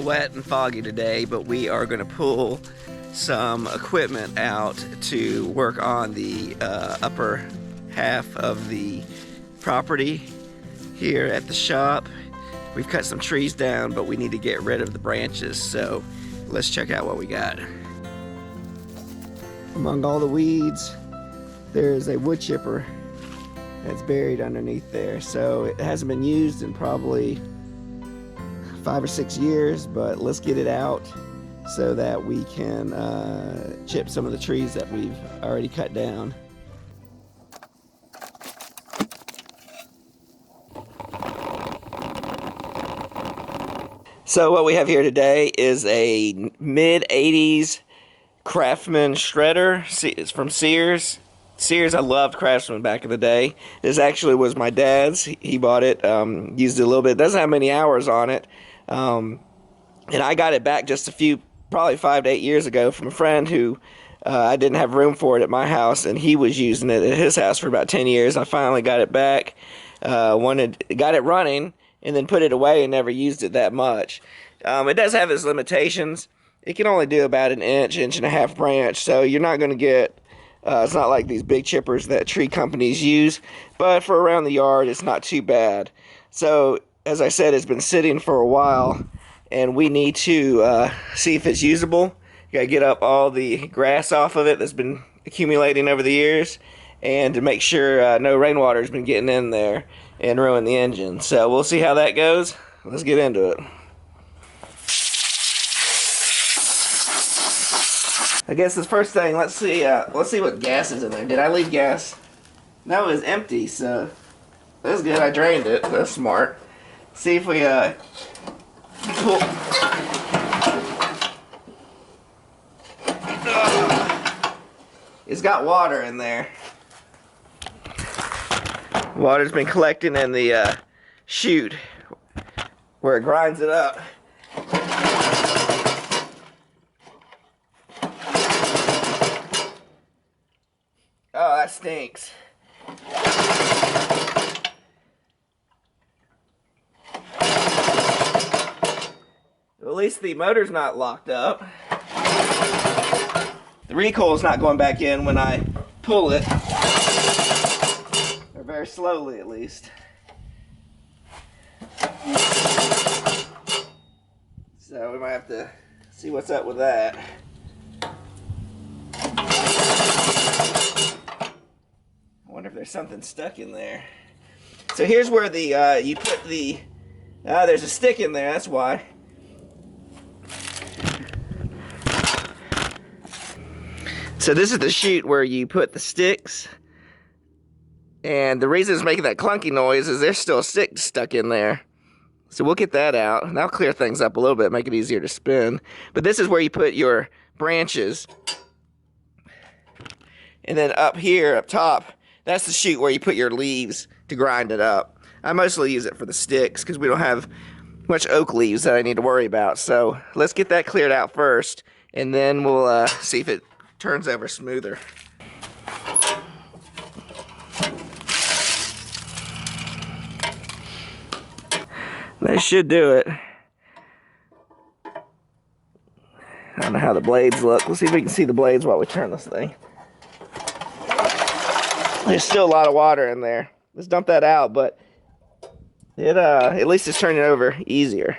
wet and foggy today, but we are going to pull some equipment out to work on the upper half of the property here at the shop. We've cut some trees down, but we need to get rid of the branches, so let's check out what we got. Among all the weeds, there's a wood chipper that's buried underneath there, so it hasn't been used in probably 5 or 6 years, but let's get it out so that we can chip some of the trees that we've already cut down. So what we have here today is a mid-80s Craftsman shredder. It's from Sears. Sears, I loved Craftsman back in the day. This actually was my dad's. He bought it, used it a little bit. It doesn't have many hours on it. And I got it back just probably 5 to 8 years ago from a friend who I didn't have room for it at my house, and he was using it at his house for about 10 years. I finally got it back, got it running, and then put it away and never used it that much. It does have its limitations. It can only do about an inch and a half branch, so you're not going to get, it's not like these big chippers that tree companies use, but for around the yard, it's not too bad. So, as I said, it's been sitting for a while, and we need to see if it's usable. You gotta get up all the grass off of it that's been accumulating over the years, and to make sure no rainwater has been getting in there and ruin the engine. So we'll see how that goes. Let's get into it. I guess this first thing, let's see what gas is in there. Did I leave gas? No, it was empty, so that's good. I drained it. That's smart. See if we pull. It's got water in there. Water's been collecting in the chute where it grinds it up. Oh, that stinks. At least the motor's not locked up. The recoil's not going back in when I pull it. Or very slowly, at least. So we might have to see what's up with that. I wonder if there's something stuck in there. So here's where the you put the there's a stick in there, that's why. So this is the chute where you put the sticks, and the reason it's making that clunky noise is there's still a stick stuck in there. So we'll get that out, and that'll clear things up a little bit, make it easier to spin. But this is where you put your branches. And then up here, up top, that's the chute where you put your leaves to grind it up. I mostly use it for the sticks because we don't have much oak leaves that I need to worry about. So let's get that cleared out first, and then we'll see if it turns over smoother. That should do it. I don't know how the blades look. Let's see if we can see the blades while we turn this thing. There's still a lot of water in there. Let's dump that out, but it at least it's turning over easier.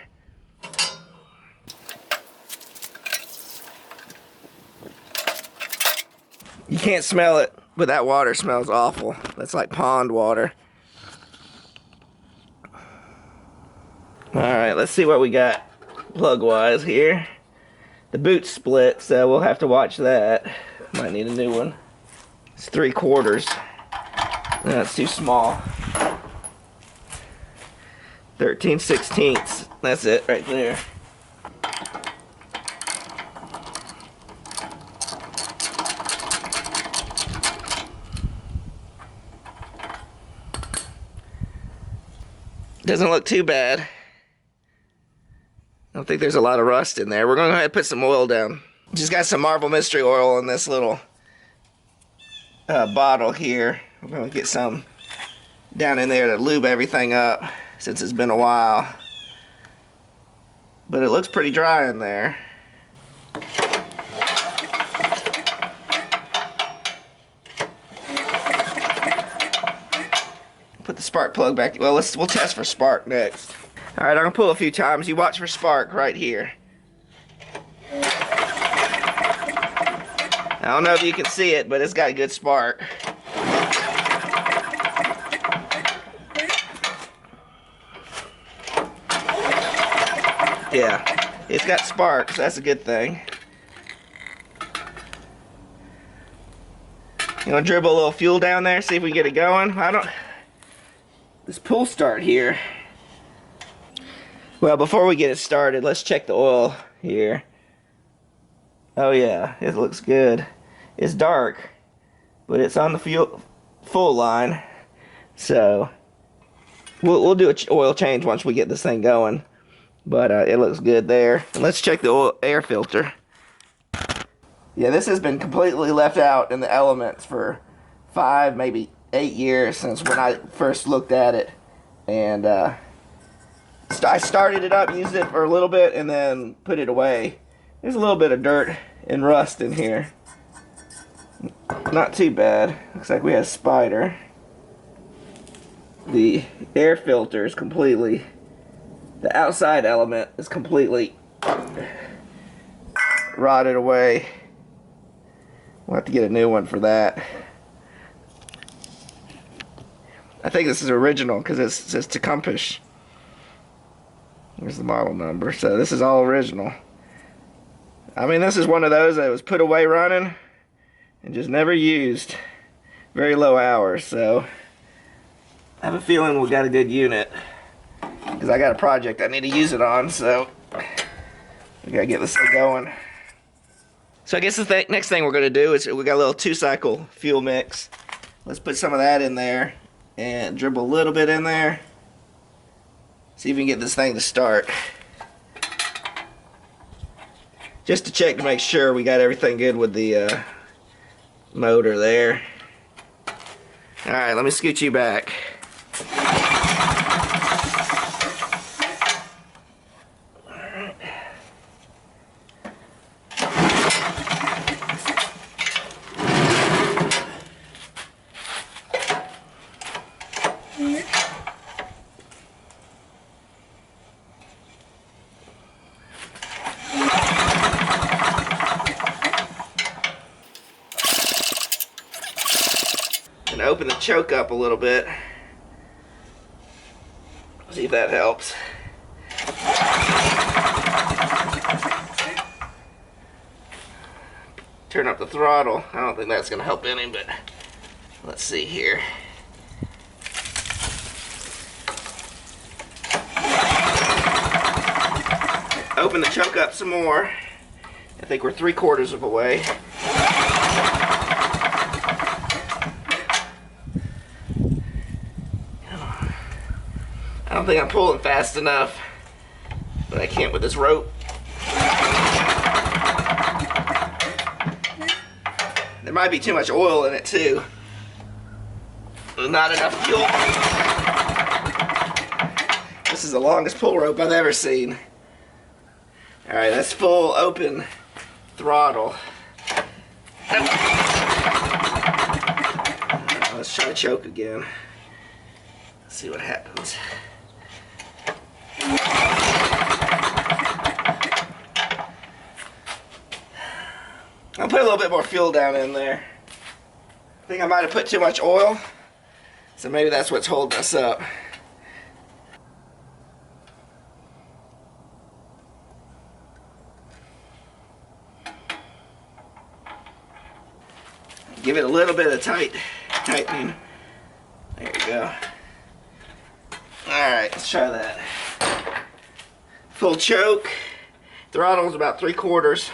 You can't smell it, but that water smells awful. That's like pond water. Alright, let's see what we got plug-wise here. The boot's split, so we'll have to watch that. Might need a new one. It's 3/4. That's too small. 13/16. That's it right there. Doesn't look too bad. I don't think there's a lot of rust in there. We're going to go ahead and put some oil down. Just got some Marble Mystery oil in this little bottle here. We're going to get some down in there to lube everything up since it's been a while. but it looks pretty dry in there. Put the spark plug back. Well, we'll test for spark next. All right, I'm gonna pull a few times. You watch for spark right here. I don't know if you can see it, but it's got a good spark. Yeah, it's got sparks. That's a good thing. You want to dribble a little fuel down there, see if we can get it going? This pull start here. Well, before we get it started, let's check the oil here. Oh yeah, it looks good. It's dark, but it's on the full line. So we'll do an oil change once we get this thing going. But it looks good there. And let's check the air filter. Yeah, this has been completely left out in the elements for 5, maybe 8 years since when I first looked at it. And I started it up, used it for a little bit, and then put it away. There's a little bit of dirt and rust in here. Not too bad. Looks like we had a spider. The air filter is completely... The outside element is completely rotted away. We'll have to get a new one for that. I think this is original because it says Tecumseh. Here's the model number. So this is all original. I mean, this is one of those that was put away running and just never used. Very low hours, so I have a feeling we got a good unit. Because I got a project I need to use it on, so we gotta get this thing going. So I guess the next thing we're gonna do is we got a little 2-cycle fuel mix. Let's put some of that in there and dribble a little bit in there. See if we can get this thing to start. Just to check to make sure we got everything good with the motor there. Alright, let me scoot you back. And open the choke up a little bit. See if that helps. Turn up the throttle. I don't think that's going to help any, but let's see here. Open the choke up some more. I think we're 3/4 of the way. I don't think I'm pulling fast enough, but I can't with this rope. There might be too much oil in it too. Not enough fuel. This is the longest pull rope I've ever seen. Alright, that's full open throttle. Let's try to choke again. Let's see what happens. I'll put a little bit more fuel down in there. I think I might have put too much oil, so maybe that's what's holding us up. Give it a little bit of tightening. There you go. Alright, let's try that. Full choke. Throttle's about 3/4.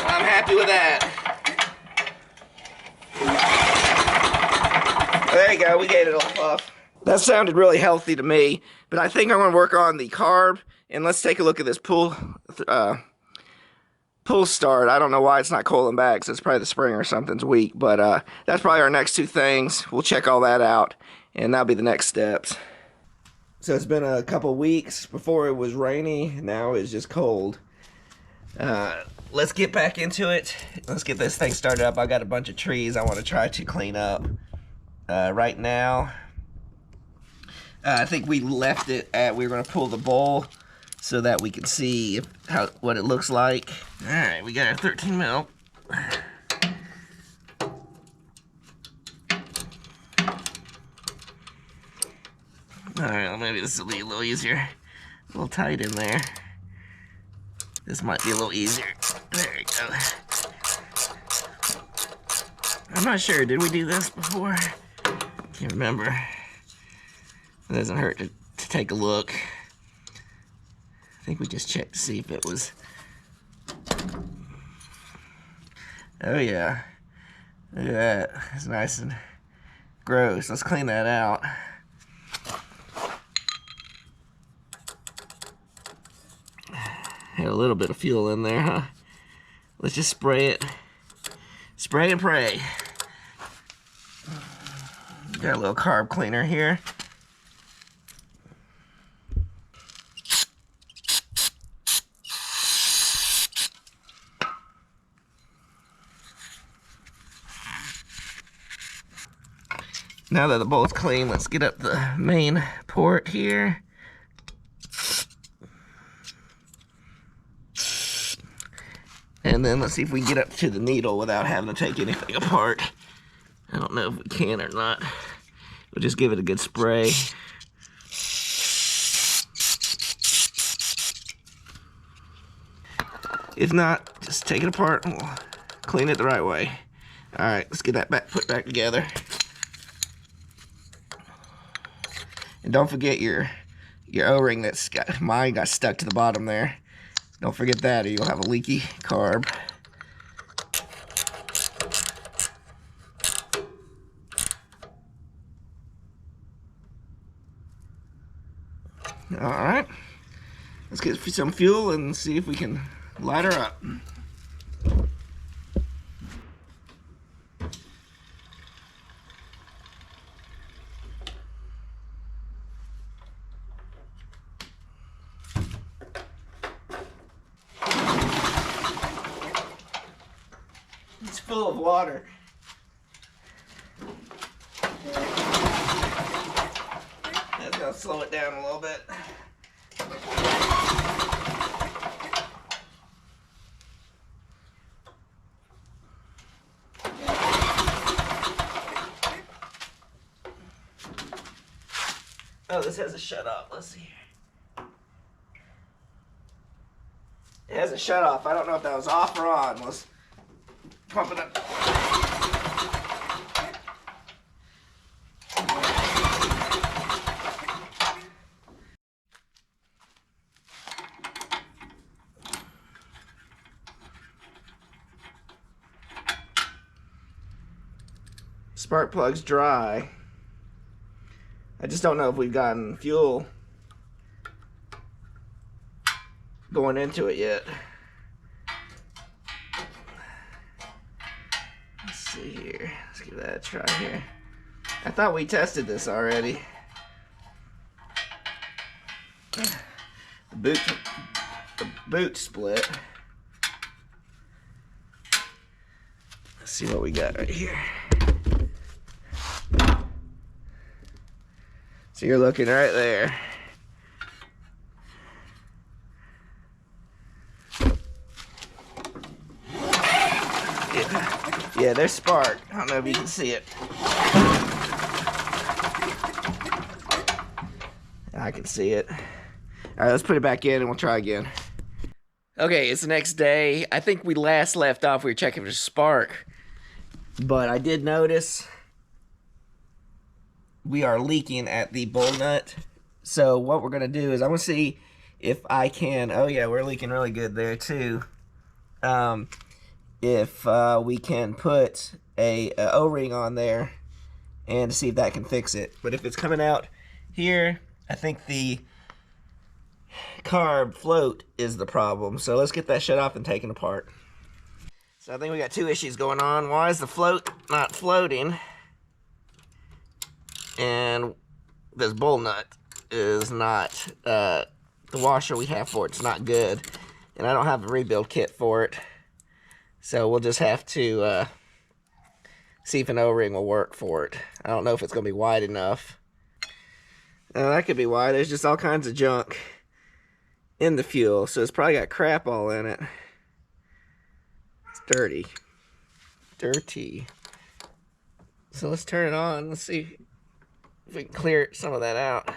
I'm happy with that. There you go, we get it all off. That sounded really healthy to me, but I think I'm going to work on the carb, and let's take a look at this pull start. I don't know why it's not coiling back, so it's probably the spring or something's weak, but that's probably our next 2 things. We'll check all that out, and that'll be the next steps. So it's been a couple weeks. Before it was rainy, now it's just cold. Let's get back into it. Let's get this thing started up. I got a bunch of trees I want to try to clean up. Right now, I think we left it at, we were going to pull the bowl so that we can see what it looks like. Alright, we got our 13 mil. Alright, maybe this will be a little easier. A little tight in there. This might be a little easier. There we go. I'm not sure, did we do this before? Can't remember. It doesn't hurt to take a look. I think we just checked to see if it was... Oh yeah. Look at that. It's nice and gross. Let's clean that out. Had a little bit of fuel in there, huh? Let's just spray it. Spray and pray. Got a little carb cleaner here. Now that the bowl's clean, let's get up the main port here. And then let's see if we can get up to the needle without having to take anything apart. I don't know if we can or not. We'll just give it a good spray. If not, just take it apart and we'll clean it the right way. Alright, let's get that put back together. And don't forget your O-ring mine got stuck to the bottom there. Don't forget that or you'll have a leaky carb. Alright, let's get some fuel and see if we can light her up. It's full of water. That's gonna slow it down a little bit. Oh, this has a shut off. Let's see here. It has a shut off. I don't know if that was off or on. Let's pump it up. Spark plug's dry. I just don't know if we've gotten fuel going into it yet. Let's see here. Let's give that a try here. I thought we tested this already. The boot split. Let's see what we got right here. So you're looking right there. Yeah, there's spark. I don't know if you can see it. I can see it. All right, let's put it back in and we'll try again. Okay, it's the next day. I think we last left off, we were checking for spark. But I did notice we are leaking at the bowl nut. So what we're going to do is I'm going to see if I can... Oh yeah, we're leaking really good there too. If we can put a O-ring on there and see if that can fix it. But if it's coming out here, I think the carb float is the problem. So let's get that shut off and taken apart. So I think we got two issues going on. Why is the float not floating? And this bowl nut is not, the washer we have for it's not good. And I don't have a rebuild kit for it. So we'll just have to see if an O-ring will work for it. I don't know if it's going to be wide enough. That could be why. There's just all kinds of junk in the fuel, so it's probably got crap all in it. It's dirty. Dirty. So let's turn it on. Let's see if we can clear some of that out.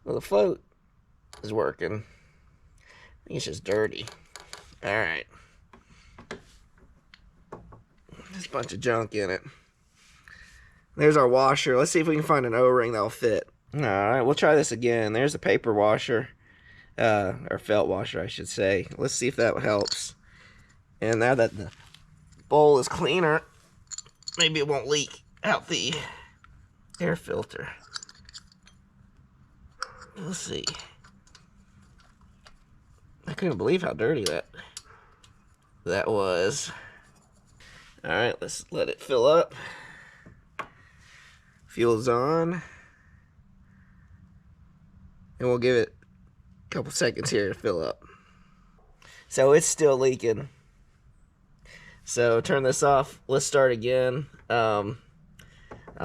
Well, the float is working. I think it's just dirty. Alright. There's a bunch of junk in it. There's our washer. Let's see if we can find an O-ring that'll fit. Alright, we'll try this again. There's a paper washer. Or felt washer, I should say. Let's see if that helps. And now that the bowl is cleaner, maybe it won't leak out the air filter. Let's see. I couldn't believe how dirty that was. Alright, let's let it fill up. Fuel's on. And we'll give it a couple seconds here to fill up. So it's still leaking. So turn this off. Let's start again. I'll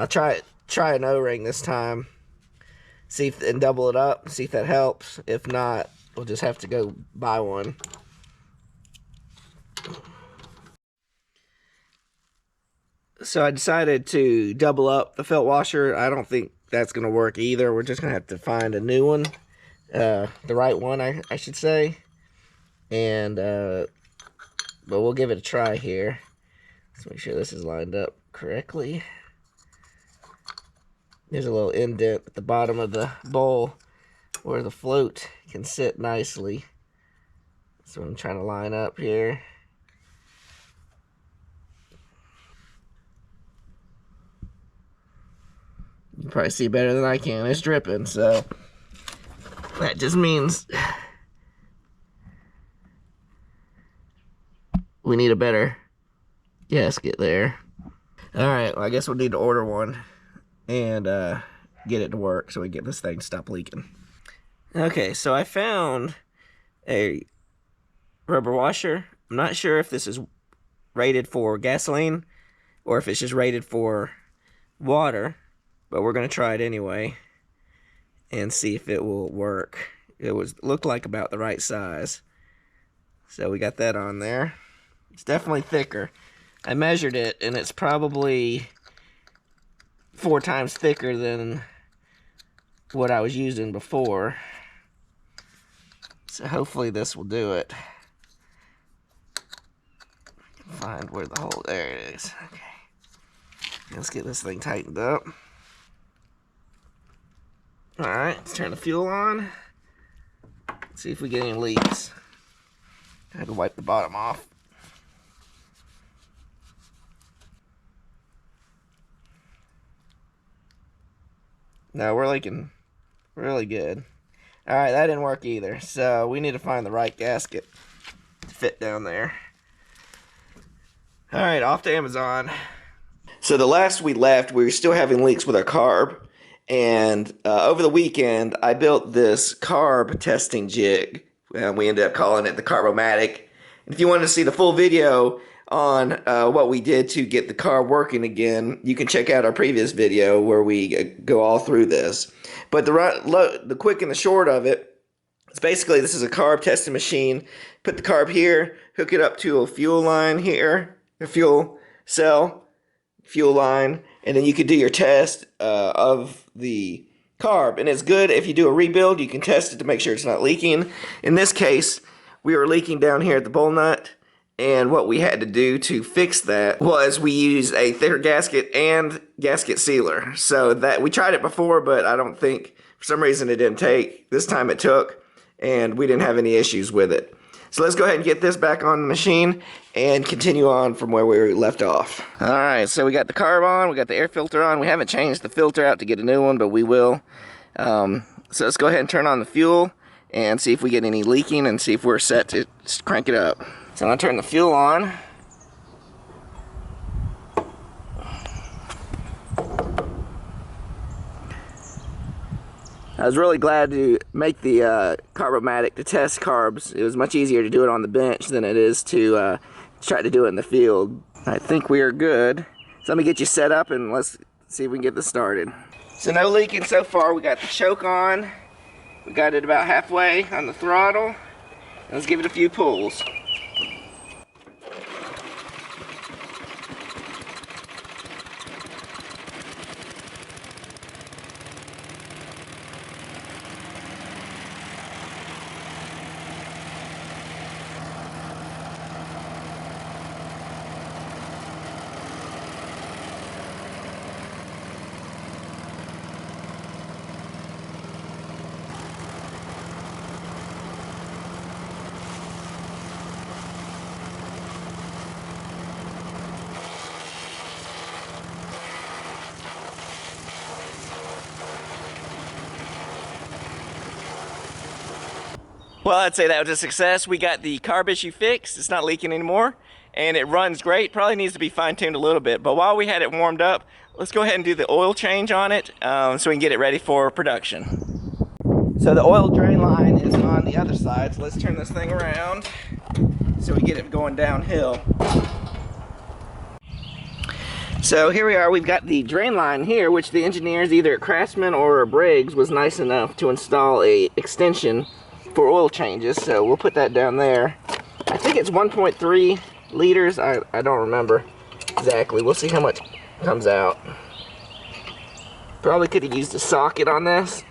try an O-ring this time. See if, and double it up. See if that helps. If not, we'll just have to go buy one. So I decided to double up the felt washer. I don't think that's going to work either. We're just going to have to find a new one. The right one, I should say. And, but we'll give it a try here. Let's make sure this is lined up correctly. There's a little indent at the bottom of the bowl where the float can sit nicely. So I'm trying to line up here. You can probably see better than I can. It's dripping, so that just means we need a better gasket there. Alright, well, I guess we'll need to order one and get it to work so we get this thing to stop leaking. Okay, so I found a rubber washer. I'm not sure if this is rated for gasoline or if it's just rated for water, but we're going to try it anyway and see if it will work. It looked like about the right size. So we got that on there. It's definitely thicker. I measured it and it's probably 4 times thicker than what I was using before. So hopefully this will do it. Find where the hole, there it is. Okay. Let's get this thing tightened up. Alright, let's turn the fuel on. Let's see if we get any leaks. I had to wipe the bottom off. No, we're leaking really good. Alright, that didn't work either. So we need to find the right gasket to fit down there. Alright, off to Amazon. So the last we left, we were still having leaks with our carb. And over the weekend, I built this carb testing jig. We ended up calling it the Carb-o-Matic. And if you want to see the full video on what we did to get the carb working again, you can check out our previous video where we go all through this. But the quick and the short of it, it's basically this is a carb testing machine. Put the carb here, hook it up to a fuel line here, a fuel cell, fuel line, and then you could do your test of the carb. And it's good if you do a rebuild, you can test it to make sure it's not leaking. In this case, we were leaking down here at the bowl nut, and what we had to do to fix that was we used a thicker gasket and gasket sealer. So that we tried it before, but I don't think, for some reason, it didn't take. This time it took, and we didn't have any issues with it. So let's go ahead and get this back on the machine and continue on from where we left off. Alright, so we got the carb on, we got the air filter on. We haven't changed the filter out to get a new one, but we will. So So let's go ahead and turn on the fuel and see if we get any leaking and see if we're set to crank it up. So I'm gonna turn the fuel on. I was really glad to make the Carb-o-Matic to test carbs. It was much easier to do it on the bench than it is to try to do it in the field. I think we are good. So let me get you set up and let's see if we can get this started. So no leaking so far. We got the choke on. We got it about halfway on the throttle. Let's give it a few pulls. Well, I'd say that was a success. We got the carb issue fixed. It's not leaking anymore, and it runs great. Probably needs to be fine-tuned a little bit, but while we had it warmed up, let's go ahead and do the oil change on it so we can get it ready for production. So the oil drain line is on the other side, so let's turn this thing around so we get it going downhill. So here we are, we've got the drain line here, which the engineers either at Craftsman or Briggs was nice enough to install a extension for oil changes, so we'll put that down there. I think it's 1.3 liters. I don't remember exactly. We'll see how much comes out. Probably could have used a socket on this,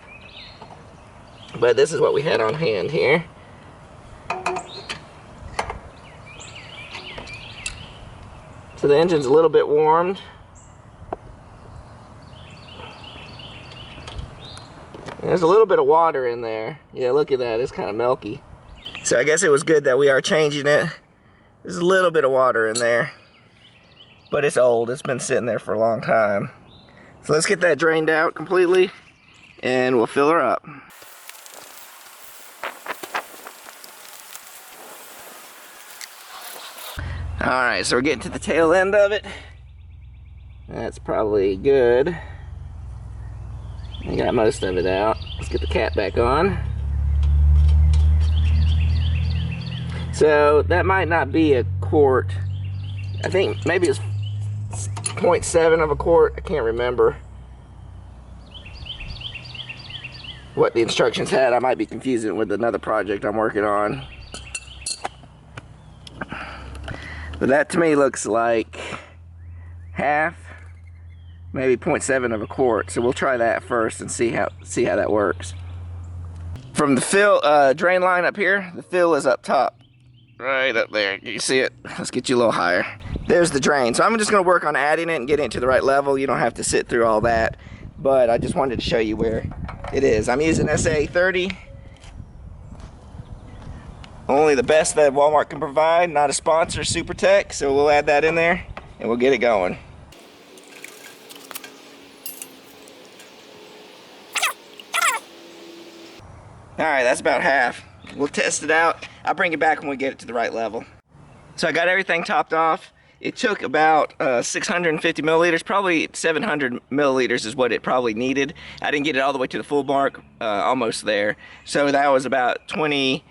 but this is what we had on hand here. So the engine's a little bit warmed. There's a little bit of water in there. Yeah, look at that. It's kind of milky. So I guess it was good that we are changing it. There's a little bit of water in there. But it's old. It's been sitting there for a long time. So let's get that drained out completely and we'll fill her up. Alright, so we're getting to the tail end of it. That's probably good. I got most of it out. Let's get the cap back on. So that might not be a quart. I think maybe it's 0.7 of a quart. I can't remember what the instructions had. I might be confusing it with another project I'm working on. But that to me looks like half, maybe 0.7 of a quart. So we'll try that first and see how that works. From the fill drain line up here, the fill is up top, right up there. You see it? Let's get you a little higher. There's the drain. So I'm just going to work on adding it and getting it to the right level. You don't have to sit through all that, but I just wanted to show you where it is. I'm using SA30. Only the best that Walmart can provide, not a sponsor, Super Tech, so we'll add that in there and we'll get it going. Alright, that's about half. We'll test it out. I'll bring it back when we get it to the right level. So I got everything topped off. It took about 650 milliliters, probably 700 milliliters is what it probably needed. I didn't get it all the way to the full mark, almost there. So that was about 20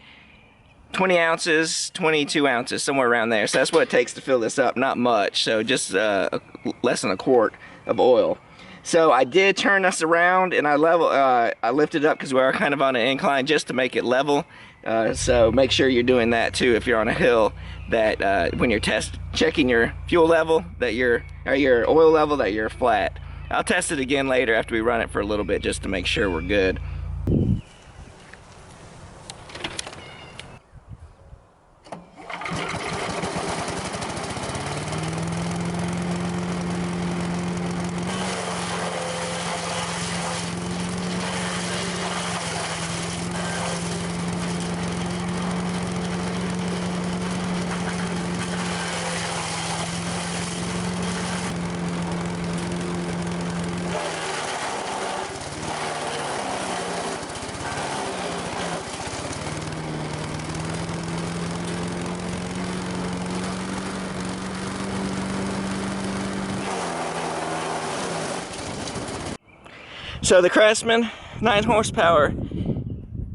ounces, 22 ounces, somewhere around there. So that's what it takes to fill this up, not much. So just less than a quart of oil. So I did turn this around and I lifted it up because we are kind of on an incline just to make it level. So make sure you're doing that too if you're on a hill, that when you're checking your fuel level, or your oil level, that you're flat. I'll test it again later after we run it for a little bit just to make sure we're good. So the Craftsman 9 horsepower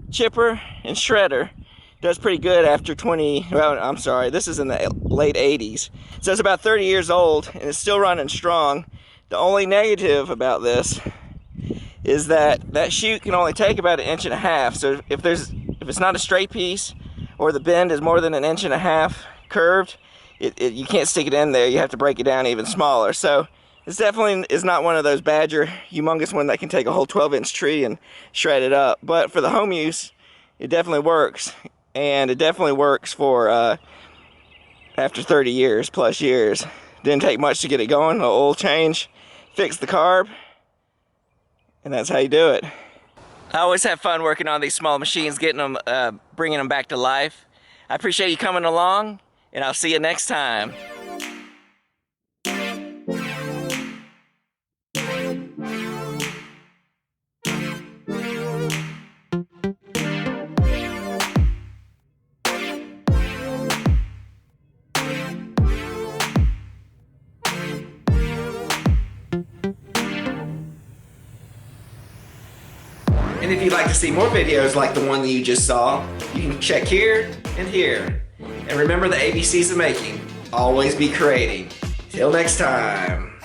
chipper and shredder does pretty good after 20, well, I'm sorry, this is in the late 80s. So it's about 30 years old and it's still running strong. The only negative about this is that that chute can only take about 1.5 inches. So if it's not a straight piece or the bend is more than 1.5 inches curved, you can't stick it in there. You have to break it down even smaller. So this definitely is not one of those Badger humongous one that can take a whole 12-inch tree and shred it up. But for the home use, it definitely works. And it definitely works for after 30 years plus years. Didn't take much to get it going. A oil change, fix the carb, and that's how you do it. I always have fun working on these small machines, getting them, bringing them back to life. I appreciate you coming along, and I'll see you next time. And if you'd like to see more videos like the one that you just saw, you can check here and here. And remember the ABCs of making. Always be creating. Till next time.